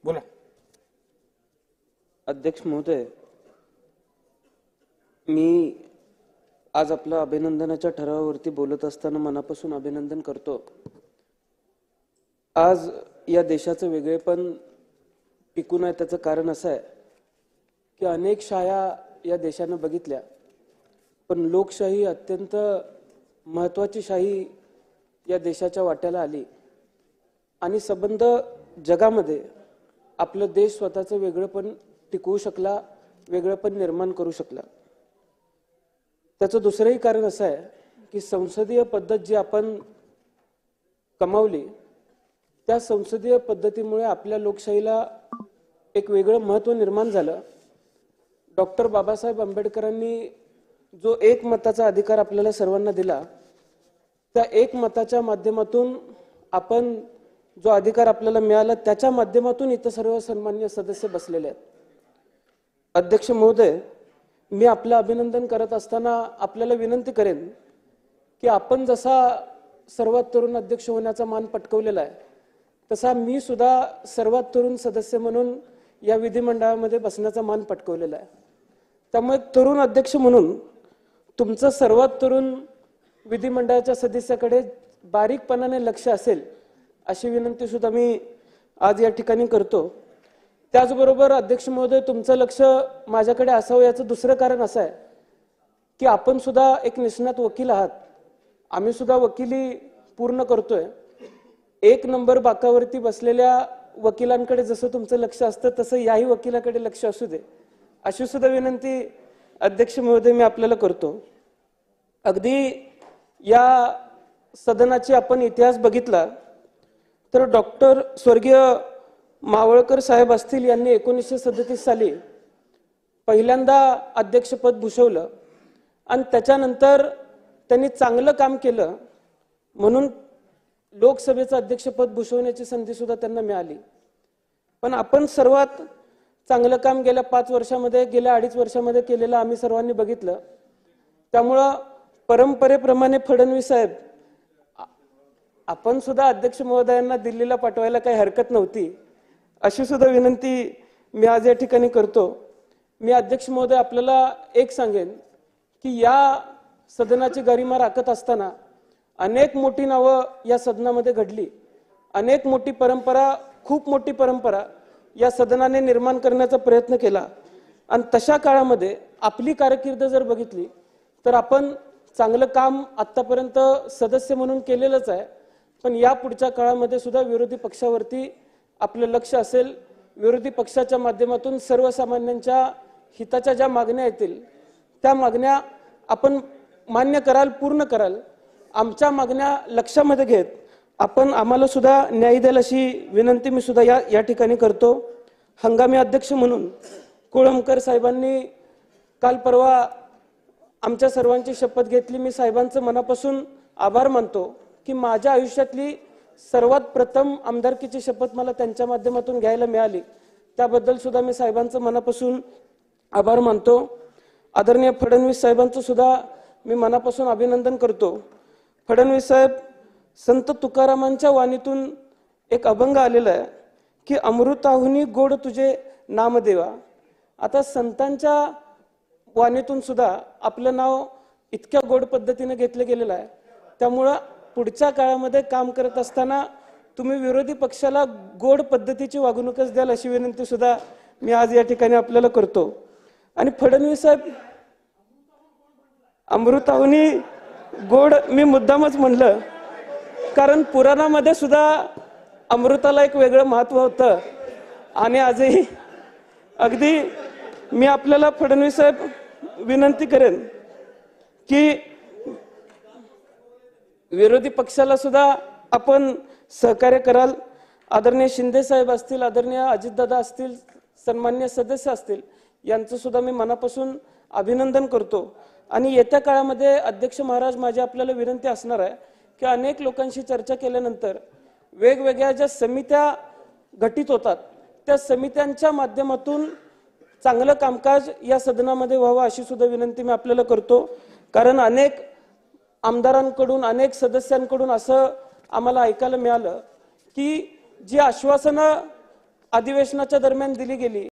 बोला. अध्यक्ष महोदय, मी आज आपल्या अभिनंदनाच्या ठरावावरती बोलत असताना मनापासून अभिनंदन करतो. आज या देशाचं वेगळेपण टिकून आहे त्याचं कारण असं आहे की अनेक शाया या देशानं बघितल्या, पण लोकशाही अत्यंत महत्त्वाची शाही या देशाच्या वाट्याला आली आणि संबंध जगामध्ये आपलं देश स्वतःचं वेगळेपण टिकवू शकला, वेगळेपण निर्माण करू शकला. त्याचं दुसरंही कारण असं आहे की संसदीय पद्धत जी आपण कमावली त्या संसदीय पद्धतीमुळे आपल्या लोकशाहीला एक वेगळं महत्त्व निर्माण झालं. डॉक्टर बाबासाहेब आंबेडकरांनी जो एकमताचा अधिकार आपल्याला सर्वांना दिला, त्या एकमताच्या माध्यमातून आपण जो अधिकार आपल्याला मिळाला त्याच्या माध्यमातून इथं सर्व सन्माननीय सदस्य बसलेले आहेत. अध्यक्ष महोदय, मी आपलं अभिनंदन करत असताना आपल्याला विनंती करेन की आपण जसा सर्वात तरुण अध्यक्ष होण्याचा मान पटकवलेला आहे तसा मी सुद्धा सर्वात तरुण सदस्य म्हणून या विधिमंडळामध्ये बसण्याचा मान पटकवलेला आहे. त्यामुळे तरुण अध्यक्ष म्हणून तुमचं सर्वात तरुण विधिमंडळाच्या सदस्याकडे बारीकपणाने लक्ष असेल अशी विनंती सुद्धा मी आज या ठिकाणी करतो. त्याचबरोबर अध्यक्ष महोदय, तुमचं लक्ष माझ्याकडे असावं याचं दुसरं कारण असं आहे की आपण सुद्धा एक निष्णात वकील आहात. आम्ही सुद्धा वकिली पूर्ण करतोय. एक नंबर बाकावरती बसलेल्या वकिलांकडे जसं तुमचं लक्ष असतं तसं याही वकिलाकडे लक्ष असू दे अशी सुद्धा विनंती अध्यक्ष महोदय मी आपल्याला करतो. अगदी या सदनाची आपण इतिहास बघितला तर डॉक्टर स्वर्गीय मावळकर साहेब असतील यांनी 1937 साली पहिल्यांदा अध्यक्षपद भूषवलं आणि त्याच्यानंतर त्यांनी चांगलं काम केलं म्हणून लोकसभेचं अध्यक्षपद भूषवण्याची संधी सुद्धा त्यांना मिळाली. पण आपण सर्वात चांगलं काम गेल्या 5 वर्षामध्ये, गेल्या 2.5 वर्षामध्ये केलेलं आम्ही सर्वांनी बघितलं. त्यामुळं परंपरेप्रमाणे फडणवीस साहेब आपण सुद्धा अध्यक्ष महोदयांना दिल्लीला पाठवायला काही हरकत नव्हती अशी सुद्धा विनंती मी आज या ठिकाणी करतो. मी अध्यक्ष महोदय आपल्याला एक सांगेन की या सदनाची गरिमा राखत असताना अनेक मोठी नावं या सदनामध्ये घडली. अनेक मोठी परंपरा, खूप मोठी परंपरा या सदनाने निर्माण करण्याचा प्रयत्न केला आणि तशा काळामध्ये आपली कारकीर्द जर बघितली तर आपण चांगलं काम आतापर्यंत सदस्य म्हणून केलेलंच आहे. पण या पुढच्या काळामध्ये सुद्धा विरोधी पक्षावरती आपलं लक्ष असेल. विरोधी पक्षाच्या माध्यमातून सर्वसामान्यांच्या हिताच्या ज्या मागण्या येतील त्या मागण्या आपण मान्य कराल, पूर्ण कराल. आमच्या मागण्या लक्षामध्ये घेत आपण आम्हाला सुद्धा न्याय द्याल अशी विनंती मी सुद्धा या ठिकाणी करतो. हंगामी अध्यक्ष म्हणून कोळंबकर साहेबांनी काल परवा आमच्या सर्वांची शपथ घेतली. मी साहेबांचं मनापासून आभार मानतो की माझ्या आयुष्यातली सर्वात प्रथम आमदारकीची शपथ मला त्यांच्या माध्यमातून घ्यायला मिळाली. त्याबद्दल सुद्धा मी साहेबांचं मनापासून आभार मानतो. आदरणीय फडणवीस साहेबांचं सुद्धा मी मनापासून अभिनंदन करतो. फडणवीस साहेब, संत तुकारामांच्या वाणीतून एक अभंग आलेला आहे की अमृताहुनी गोड तुझे नामदेवा. आता संतांच्या वाणीतून सुद्धा आपलं नाव इतक्या गोड पद्धतीने घेतलं गेलेलं आहे. त्यामुळं पुढच्या काळामध्ये काम करत असताना तुम्ही विरोधी पक्षाला गोड पद्धतीची वागणूकच द्याल अशी विनंती सुद्धा मी आज या ठिकाणी आपल्याला करतो. आणि फडणवीस साहेब, अमृताहुनी गोड मी मुद्दामच म्हणलं कारण पुराणामध्ये सुद्धा अमृताला एक वेगळं महत्त्व होतं आणि आजही अगदी मी आपल्याला फडणवीस साहेब विनंती करेन की विरोधी पक्षाला सुद्धा आपण सहकार्य कराल. आदरणीय शिंदे साहेब असतील, आदरणीय अजितदादा असतील, सन्माननीय सदस्य असतील, यांचं सुद्धा मी मनापासून अभिनंदन करतो. आणि येत्या काळामध्ये अध्यक्ष महाराज माझी आपल्याला विनंती असणार आहे की अनेक लोकांशी चर्चा केल्यानंतर वेगवेगळ्या ज्या समित्या गठीत होतात त्या समित्यांच्या माध्यमातून चांगलं कामकाज या सदनामध्ये व्हावं अशी सुद्धा विनंती मी आपल्याला करतो. कारण अनेक आमदारांकडून, अनेक सदस्यांकडून असं आम्हाला ऐकायला मिळालं की जी आश्वासनं अधिवेशनाच्या दरम्यान दिली गेली.